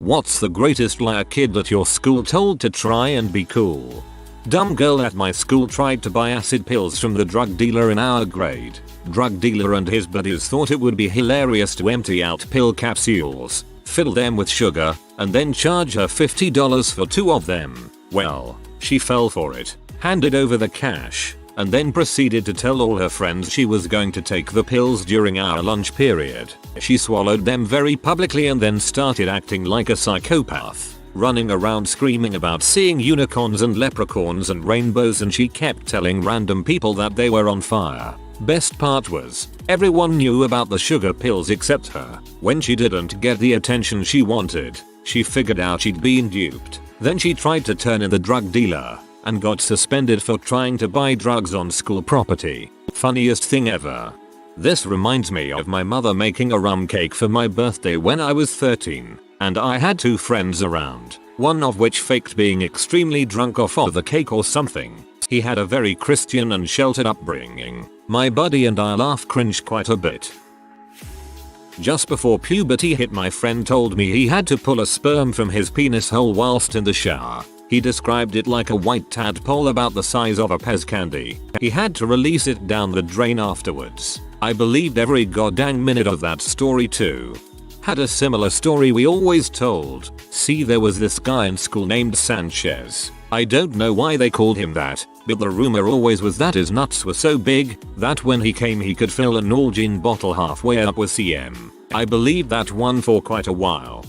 What's the greatest lie a kid at your school told to try and be cool? Dumb girl at my school tried to buy acid pills from the drug dealer in our grade. Drug dealer and his buddies thought it would be hilarious to empty out pill capsules, fill them with sugar, and then charge her $50 for 2 of them. Well, she fell for it, handed over the cash, and then proceeded to tell all her friends she was going to take the pills during our lunch period. She swallowed them very publicly and then started acting like a psychopath, running around screaming about seeing unicorns and leprechauns and rainbows, and she kept telling random people that they were on fire. Best part was, everyone knew about the sugar pills except her. When she didn't get the attention she wanted, she figured out she'd been duped. Then she tried to turn in the drug dealer and got suspended for trying to buy drugs on school property. Funniest thing ever. This reminds me of my mother making a rum cake for my birthday when I was 13, and I had 2 friends around, one of which faked being extremely drunk off of the cake or something. He had a very Christian and sheltered upbringing. My buddy and I laughed cringed quite a bit. Just before puberty hit, my friend told me he had to pull a sperm from his penis hole whilst in the shower. He described it like a white tadpole about the size of a Pez candy. He had to release it down the drain afterwards. I believed every goddamn minute of that story too. Had a similar story we always told. See, there was this guy in school named Sanchez. I don't know why they called him that, but the rumor always was that his nuts were so big that when he came he could fill an Nalgene bottle halfway up with CM. I believed that one for quite a while.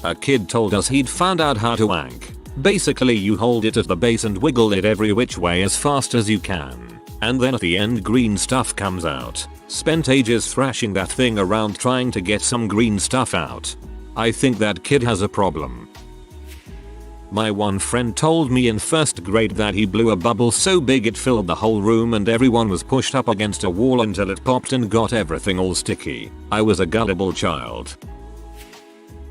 A kid told us he'd found out how to wank. Basically you hold it at the base and wiggle it every which way as fast as you can. And then at the end green stuff comes out. Spent ages thrashing that thing around trying to get some green stuff out. I think that kid has a problem. My one friend told me in 1st grade that he blew a bubble so big it filled the whole room and everyone was pushed up against a wall until it popped and got everything all sticky. I was a gullible child.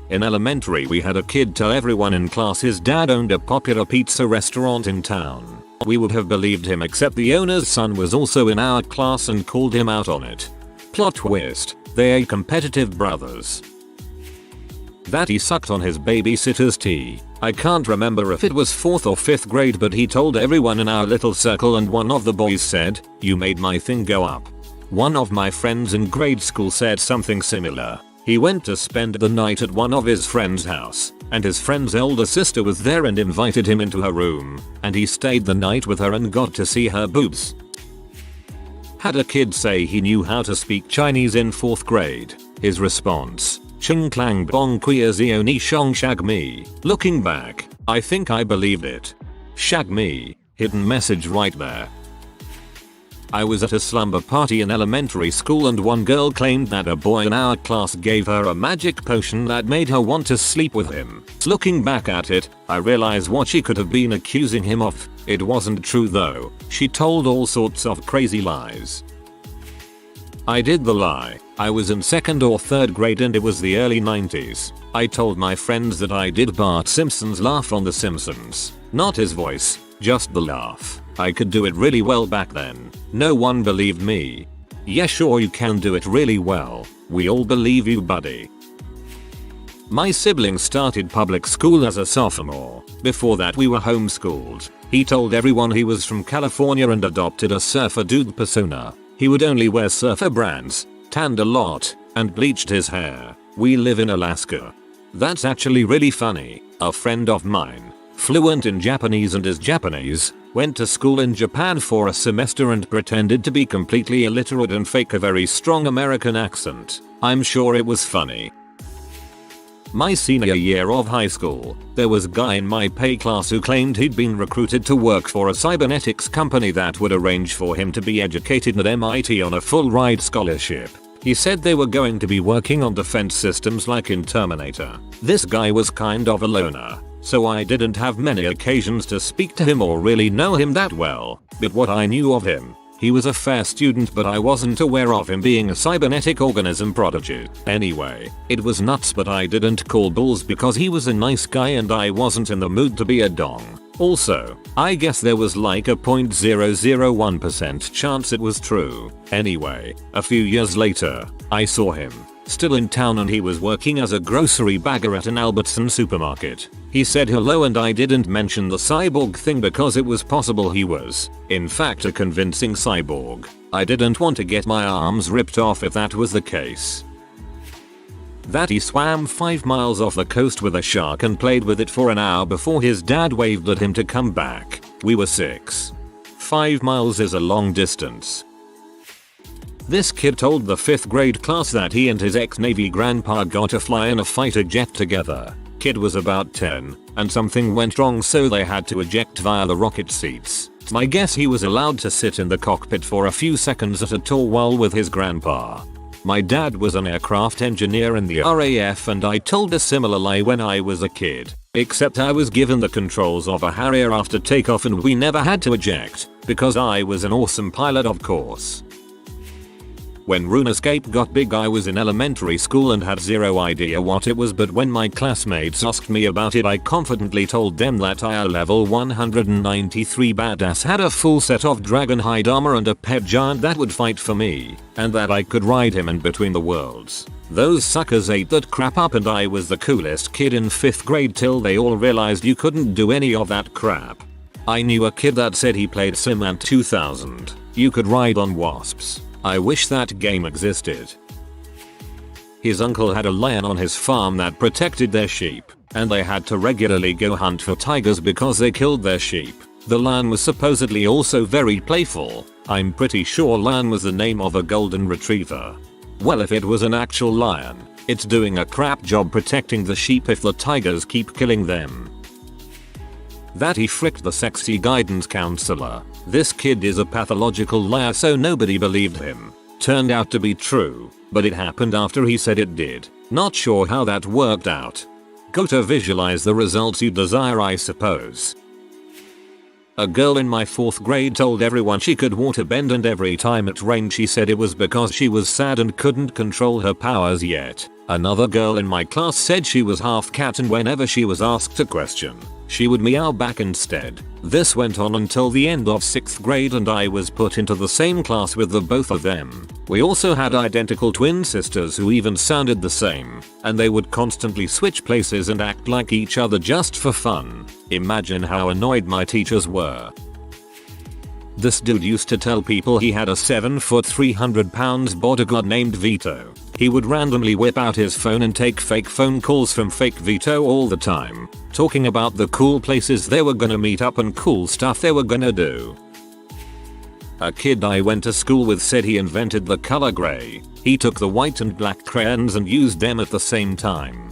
In elementary we had a kid tell everyone in class his dad owned a popular pizza restaurant in town. We would have believed him except the owner's son was also in our class and called him out on it. Plot twist, they are competitive brothers. That he sucked on his babysitter's tea. I can't remember if it was 4th or 5th grade, but he told everyone in our little circle and one of the boys said, "You made my thing go up." One of my friends in grade school said something similar. He went to spend the night at one of his friend's house, and his friend's elder sister was there and invited him into her room, and he stayed the night with her and got to see her boobs. Had a kid say he knew how to speak Chinese in 4th grade. His response, "Chung clang bong queer zioni shong shag me." Looking back, I think I believed it. Shag me, hidden message right there. I was at a slumber party in elementary school and one girl claimed that a boy in our class gave her a magic potion that made her want to sleep with him. Looking back at it, I realize what she could have been accusing him of. It wasn't true though. She told all sorts of crazy lies. I did the lie. I was in 2nd or 3rd grade and it was the early 90s. I told my friends that I did Bart Simpson's laugh on The Simpsons. Not his voice, just the laugh. I could do it really well back then. No one believed me. Yeah, sure you can do it really well. We all believe you, buddy. My sibling started public school as a sophomore. Before that we were homeschooled. He told everyone he was from California and adopted a surfer dude persona. He would only wear surfer brands, tanned a lot, and bleached his hair. We live in Alaska. That's actually really funny. A friend of mine, fluent in Japanese and is Japanese, went to school in Japan for a semester and pretended to be completely illiterate and fake a very strong American accent. I'm sure it was funny. My senior year of high school, there was a guy in my pay class who claimed he'd been recruited to work for a cybernetics company that would arrange for him to be educated at MIT on a full ride scholarship. He said they were going to be working on defense systems like in Terminator. This guy was kind of a loner, so I didn't have many occasions to speak to him or really know him that well. But what I knew of him, he was a fair student, but I wasn't aware of him being a cybernetic organism prodigy. Anyway, it was nuts, but I didn't call bulls because he was a nice guy and I wasn't in the mood to be a dong. Also, I guess there was like a 0.001% chance it was true. Anyway, a few years later, I saw him. still in town, and he was working as a grocery bagger at an Albertson supermarket. He said hello and I didn't mention the cyborg thing because it was possible he was, in fact, a convincing cyborg. I didn't want to get my arms ripped off if that was the case. That he swam 5 miles off the coast with a shark and played with it for an hour before his dad waved at him to come back. We were 6. 5 miles is a long distance. This kid told the 5th grade class that he and his ex-Navy grandpa got to fly in a fighter jet together. Kid was about 10, and something went wrong so they had to eject via the rocket seats. My guess he was allowed to sit in the cockpit for a few seconds at a tour while with his grandpa. My dad was an aircraft engineer in the RAF and I told a similar lie when I was a kid, except I was given the controls of a Harrier after takeoff and we never had to eject, because I was an awesome pilot, of course. When RuneScape got big I was in elementary school and had zero idea what it was, but when my classmates asked me about it I confidently told them that I, a level 193 badass, had a full set of dragonhide armor and a pet giant that would fight for me, and that I could ride him in between the worlds. Those suckers ate that crap up and I was the coolest kid in 5th grade till they all realized you couldn't do any of that crap. I knew a kid that said he played Simant 2000. You could ride on wasps. I wish that game existed. His uncle had a lion on his farm that protected their sheep, and they had to regularly go hunt for tigers because they killed their sheep. The lion was supposedly also very playful. I'm pretty sure lion was the name of a golden retriever. Well, if it was an actual lion, it's doing a crap job protecting the sheep if the tigers keep killing them. That he fricked the sexy guidance counselor. This kid is a pathological liar, so nobody believed him. Turned out to be true, but it happened after he said it did. Not sure how that worked out. Go to visualize the results you desire, I suppose. A girl in my 4th grade told everyone she could waterbend, and every time it rained she said it was because she was sad and couldn't control her powers yet. Another girl in my class said she was half cat and whenever she was asked a question, she would meow back instead. This went on until the end of 6th grade and I was put into the same class with the both of them. We also had identical twin sisters who even sounded the same, and they would constantly switch places and act like each other just for fun. Imagine how annoyed my teachers were. This dude used to tell people he had a 7-foot 300 pounds bodyguard named Vito. He would randomly whip out his phone and take fake phone calls from fake Vito all the time, talking about the cool places they were gonna meet up and cool stuff they were gonna do. A kid I went to school with said he invented the color gray. He took the white and black crayons and used them at the same time.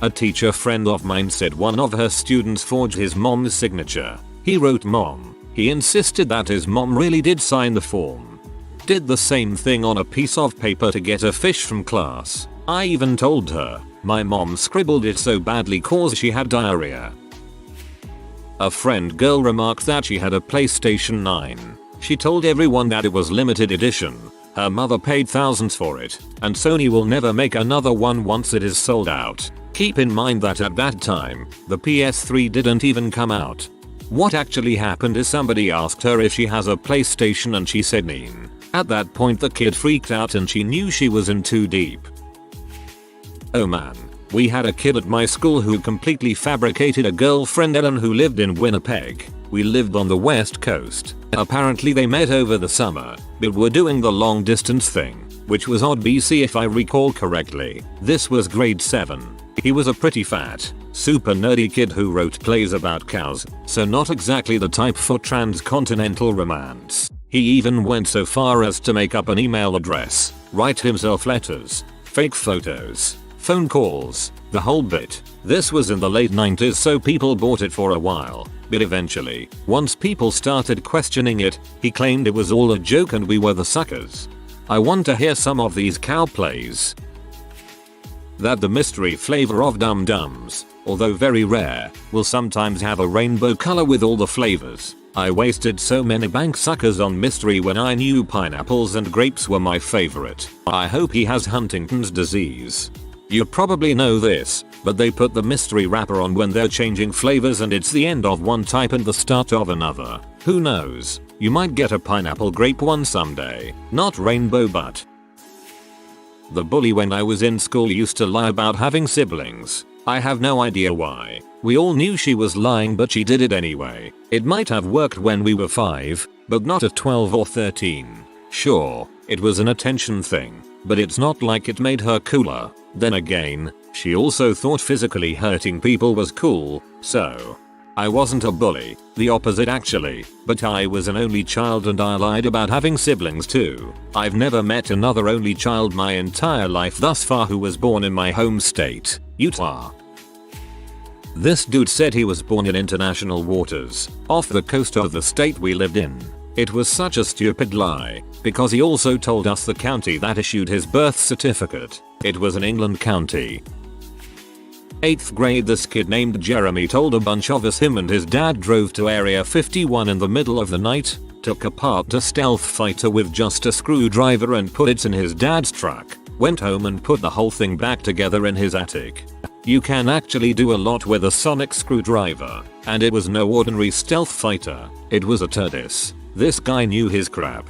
A teacher friend of mine said one of her students forged his mom's signature. He wrote mom. He insisted that his mom really did sign the form. Did the same thing on a piece of paper to get a fish from class. I even told her my mom scribbled it so badly cause she had diarrhea. A friend girl remarked that she had a PlayStation 9. She told everyone that it was limited edition. Her mother paid thousands for it, and Sony will never make another one once it is sold out. Keep in mind that at that time, the PS3 didn't even come out. What actually happened is somebody asked her if she has a PlayStation and she said neen. At that point the kid freaked out and she knew she was in too deep. Oh man, we had a kid at my school who completely fabricated a girlfriend, Ellen, who lived in Winnipeg. We lived on the west coast. Apparently they met over the summer, but were doing the long distance thing, which was odd BC if I recall correctly. This was grade 7. He was a pretty fat, super nerdy kid who wrote plays about cows, so not exactly the type for transcontinental romance. He even went so far as to make up an email address, write himself letters, fake photos, phone calls, the whole bit. This was in the late 90s, so people bought it for a while, but eventually, once people started questioning it, he claimed it was all a joke and we were the suckers. I want to hear some of these cow plays. That the mystery flavor of Dum Dums, although very rare, will sometimes have a rainbow color with all the flavors. I wasted so many bank suckers on mystery when I knew pineapples and grapes were my favorite. I hope he has Huntington's disease. You probably know this, but they put the mystery wrapper on when they're changing flavors and it's the end of one type and the start of another. Who knows? You might get a pineapple grape one someday. Not rainbow but. The bully when I was in school used to lie about having siblings. I have no idea why. We all knew she was lying, but she did it anyway. It might have worked when we were 5, but not at 12 or 13. Sure, it was an attention thing, but it's not like it made her cooler. Then again, she also thought physically hurting people was cool, so I wasn't a bully, the opposite actually, but I was an only child and I lied about having siblings too. I've never met another only child my entire life thus far who was born in my home state, Utah. This dude said he was born in international waters, off the coast of the state we lived in. It was such a stupid lie, because he also told us the county that issued his birth certificate. It was an England county. 8th grade, this kid named Jeremy told a bunch of us him and his dad drove to Area 51 in the middle of the night, took apart a stealth fighter with just a screwdriver and put it in his dad's truck, went home and put the whole thing back together in his attic. You can actually do a lot with a sonic screwdriver, and it was no ordinary stealth fighter, it was a TARDIS. This guy knew his crap.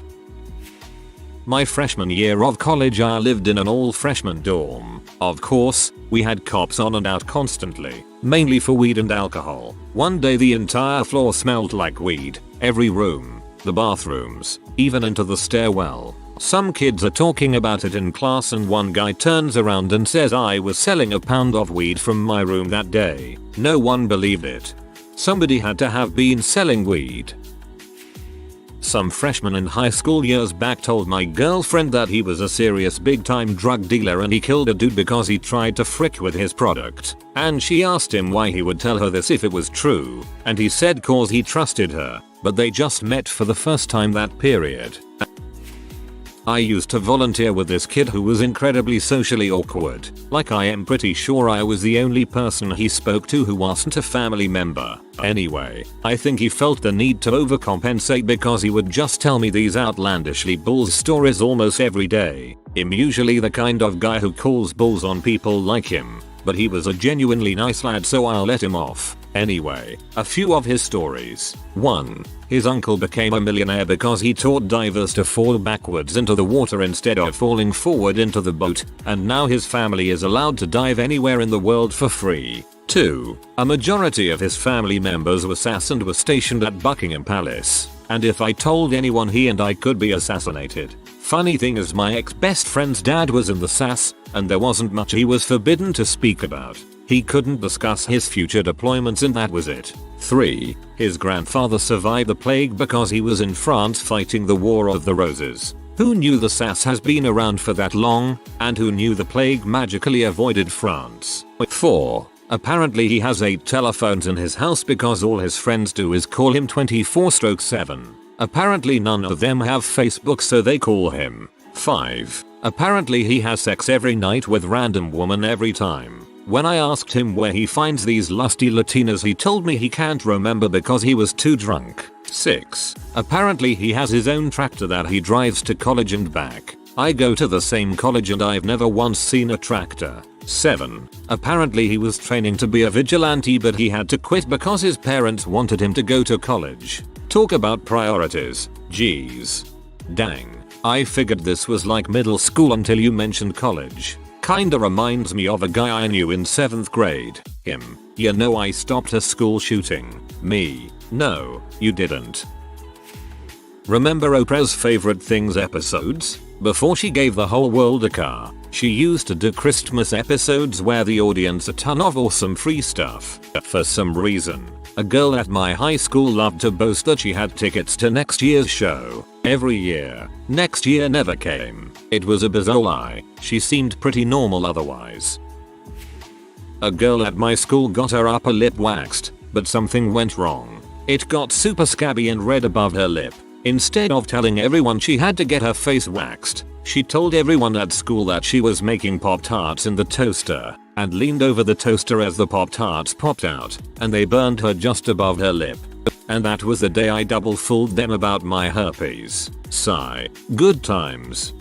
My freshman year of college I lived in an all-freshman dorm. Of course, we had cops on and out constantly, mainly for weed and alcohol. One day the entire floor smelled like weed, every room, the bathrooms, even into the stairwell. Some kids are talking about it in class and one guy turns around and says I was selling a pound of weed from my room that day. No one believed it. Somebody had to have been selling weed. Some freshman in high school years back told my girlfriend that he was a serious big time drug dealer and he killed a dude because he tried to frick with his product. And she asked him why he would tell her this if it was true, and he said cause he trusted her, but they just met for the first time that period. I used to volunteer with this kid who was incredibly socially awkward. Like I am pretty sure I was the only person he spoke to who wasn't a family member. Anyway, I think he felt the need to overcompensate because he would just tell me these outlandishly bulls stories almost every day. I'm usually the kind of guy who calls bulls on people like him, but he was a genuinely nice lad so I'll let him off. Anyway, a few of his stories. 1. His uncle became a millionaire because he taught divers to fall backwards into the water instead of falling forward into the boat, and now his family is allowed to dive anywhere in the world for free. 2. A majority of his family members were SAS and were stationed at Buckingham Palace, and if I told anyone he and I could be assassinated. Funny thing is my ex-best friend's dad was in the SAS, and there wasn't much he was forbidden to speak about. He couldn't discuss his future deployments and that was it. 3. His grandfather survived the plague because he was in France fighting the War of the Roses. Who knew the SAS has been around for that long, and who knew the plague magically avoided France? 4. Apparently he has 8 telephones in his house because all his friends do is call him 24/7. Apparently none of them have Facebook so they call him. 5. Apparently he has sex every night with random woman every time. When I asked him where he finds these lusty Latinas he told me he can't remember because he was too drunk. 6. Apparently he has his own tractor that he drives to college and back. I go to the same college and I've never once seen a tractor. 7. Apparently he was training to be a vigilante but he had to quit because his parents wanted him to go to college. Talk about priorities. Jeez. Dang. I figured this was like middle school until you mentioned college. Kinda reminds me of a guy I knew in 7th grade. Him. You know I stopped a school shooting. Me. No, you didn't. Remember Oprah's favorite things episodes? Before she gave the whole world a car, she used to do Christmas episodes where the audience a ton of awesome free stuff. For some reason, a girl at my high school loved to boast that she had tickets to next year's show. Every year. Next year never came. It was a bizarre lie. She seemed pretty normal otherwise. A girl at my school got her upper lip waxed, but something went wrong. It got super scabby and red above her lip. Instead of telling everyone she had to get her face waxed, she told everyone at school that she was making Pop-Tarts in the toaster, and leaned over the toaster as the Pop-Tarts popped out, and they burned her just above her lip. And that was the day I double fooled them about my herpes. Sigh. Good times.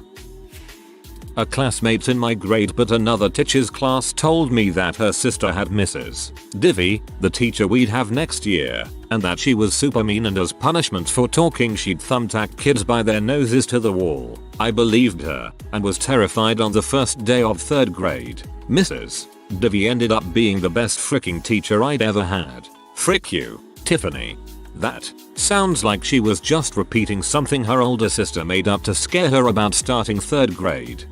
A classmate in my grade but another teacher's class told me that her sister had Mrs. Divvy, the teacher we'd have next year, and that she was super mean and as punishment for talking she'd thumbtack kids by their noses to the wall. I believed her and was terrified on the first day of 3rd grade. Mrs. Divvy ended up being the best freaking teacher I'd ever had. Frick you, Tiffany. That sounds like she was just repeating something her older sister made up to scare her about starting 3rd grade.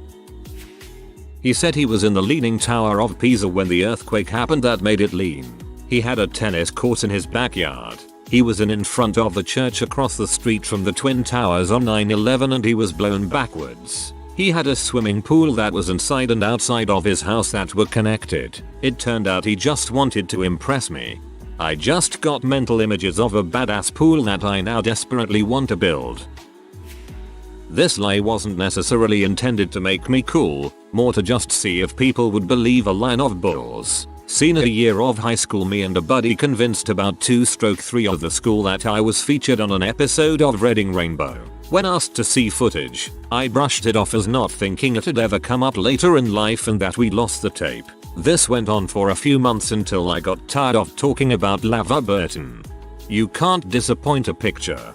He said he was in the Leaning Tower of Pisa when the earthquake happened that made it lean. He had a tennis court in his backyard. He was in front of the church across the street from the Twin Towers on 9/11 and he was blown backwards. He had a swimming pool that was inside and outside of his house that were connected. It turned out he just wanted to impress me. I just got mental images of a badass pool that I now desperately want to build. This lie wasn't necessarily intended to make me cool, more to just see if people would believe a line of bulls. Senior year of high school, me and a buddy convinced about 2/3 of the school that I was featured on an episode of Reading Rainbow. When asked to see footage, I brushed it off as not thinking it'd ever come up later in life and that we lost the tape. This went on for a few months until I got tired of talking about LeVar Burton. You can't disappoint a picture.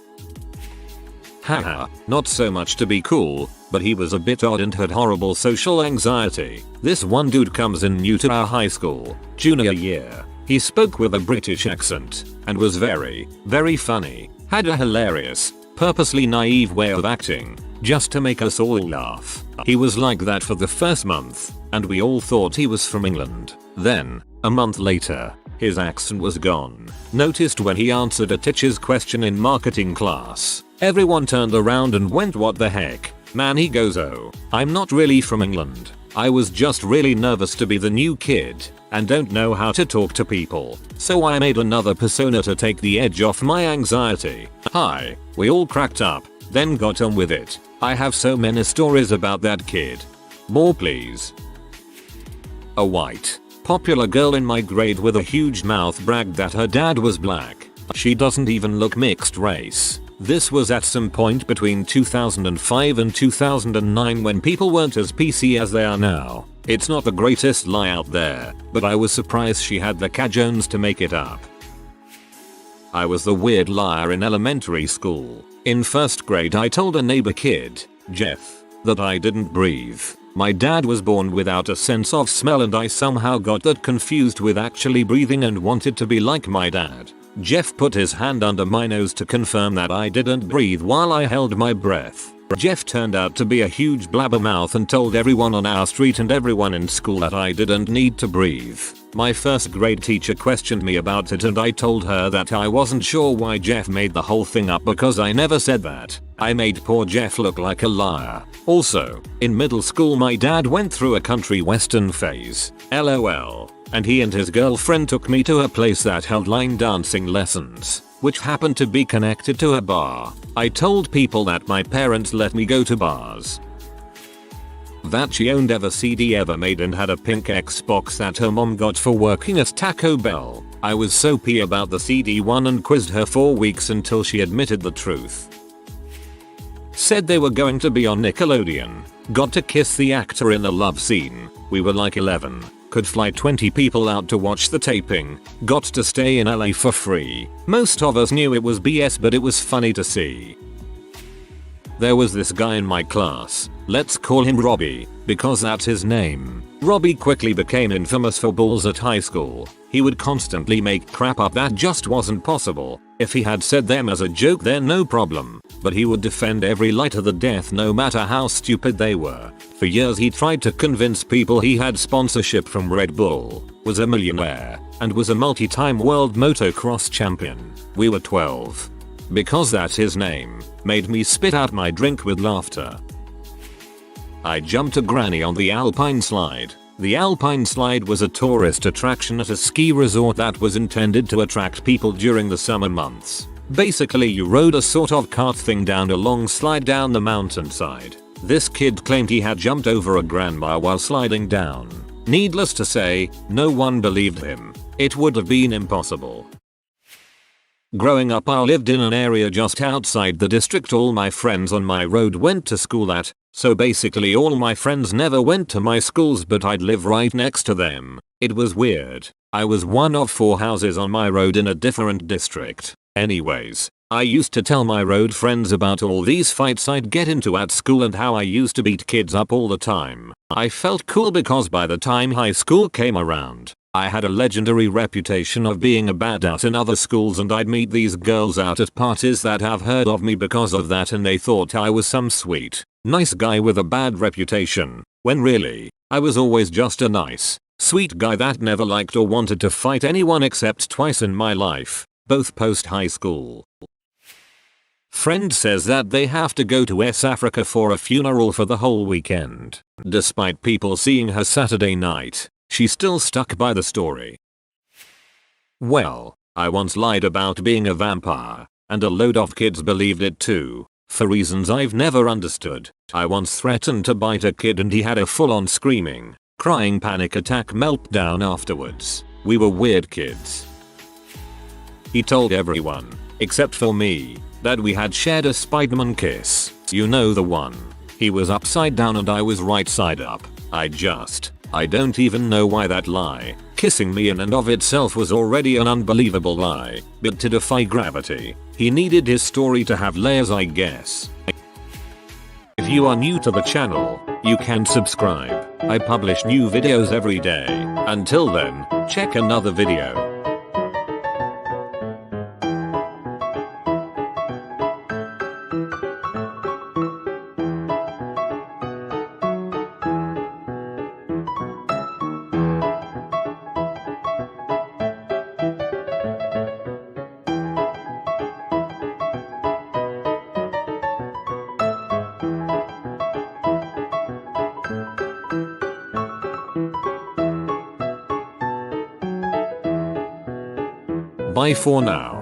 Haha, not so much to be cool, but he was a bit odd and had horrible social anxiety. This one dude comes in new to our high school, junior year. He spoke with a British accent and was very, very funny. Had a hilarious, purposely naive way of acting, just to make us all laugh. He was like that for the first month, and we all thought he was from England. Then, a month later, his accent was gone. Noticed when he answered a teacher's question in marketing class. Everyone turned around and went, "What the heck, man?" He goes, "Oh, I'm not really from England. I was just really nervous to be the new kid and don't know how to talk to people. So I made another persona to take the edge off my anxiety." Hi. We all cracked up, then got on with it. I have so many stories about that kid. More please. A white, popular girl in my grade with a huge mouth bragged that her dad was black. She doesn't even look mixed race. This was at some point between 2005 and 2009 when people weren't as PC as they are now. It's not the greatest lie out there, but I was surprised she had the cajones to make it up. I was the weird liar in elementary school. In 1st grade I told a neighbor kid, Jeff, that I didn't breathe. My dad was born without a sense of smell and I somehow got that confused with actually breathing and wanted to be like my dad. Jeff put his hand under my nose to confirm that I didn't breathe while I held my breath. Jeff turned out to be a huge blabbermouth and told everyone on our street and everyone in school that I didn't need to breathe. My 1st grade teacher questioned me about it and I told her that I wasn't sure why Jeff made the whole thing up because I never said that. I made poor Jeff look like a liar. Also, in middle school my dad went through a country western phase. LOL. And he and his girlfriend took me to a place that held line dancing lessons, which happened to be connected to a bar. I told people that my parents let me go to bars. That she owned every CD ever made and had a pink Xbox that her mom got for working at Taco Bell. I was so pee about the CD one and quizzed her for weeks until she admitted the truth. Said they were going to be on Nickelodeon. Got to kiss the actor in the love scene. We were like 11. Could fly 20 people out to watch the taping. Got to stay in LA for free. Most of us knew it was BS but it was funny to see. There was this guy in my class. Let's call him Robbie, because that's his name. Robbie quickly became infamous for balls at high school. He would constantly make crap up that just wasn't possible. If he had said them as a joke then no problem, but he would defend every lie to the death no matter how stupid they were. For years he tried to convince people he had sponsorship from Red Bull, was a millionaire, and was a multi-time world motocross champion. We were 12. Because that's his name, made me spit out my drink with laughter. I jumped a granny on the Alpine Slide. The Alpine Slide was a tourist attraction at a ski resort that was intended to attract people during the summer months. Basically you rode a sort of cart thing down a long slide down the mountainside. This kid claimed he had jumped over a grandma while sliding down. Needless to say, no one believed him. It would have been impossible. Growing up I lived in an area just outside the district all my friends on my road went to school at, So basically all my friends never went to my schools, but I'd live right next to them. It was weird. I was one of 4 houses on my road in a different district. Anyways, I used to tell my road friends about all these fights I'd get into at school and how I used to beat kids up all the time. I felt cool because by the time high school came around, I had a legendary reputation of being a badass in other schools, and I'd meet these girls out at parties that have heard of me because of that, and they thought I was some sweet, nice guy with a bad reputation, when really, I was always just a nice, sweet guy that never liked or wanted to fight anyone except twice in my life, both post high school. Friend says that they have to go to Africa for a funeral for the whole weekend. Despite people seeing her Saturday night, she's still stuck by the story. Well, I once lied about being a vampire, and a load of kids believed it too, for reasons I've never understood. I once threatened to bite a kid and he had a full-on screaming, crying panic attack meltdown afterwards. We were weird kids. He told everyone, except for me, that we had shared a Spider-Man kiss. You know the one. He was upside down and I was right side up. I don't even know why that lie. Kissing me in and of itself was already an unbelievable lie, but to defy gravity, he needed his story to have layers, I guess. If you are new to the channel, you can subscribe. I publish new videos every day. Until then, check another video. Bye for now.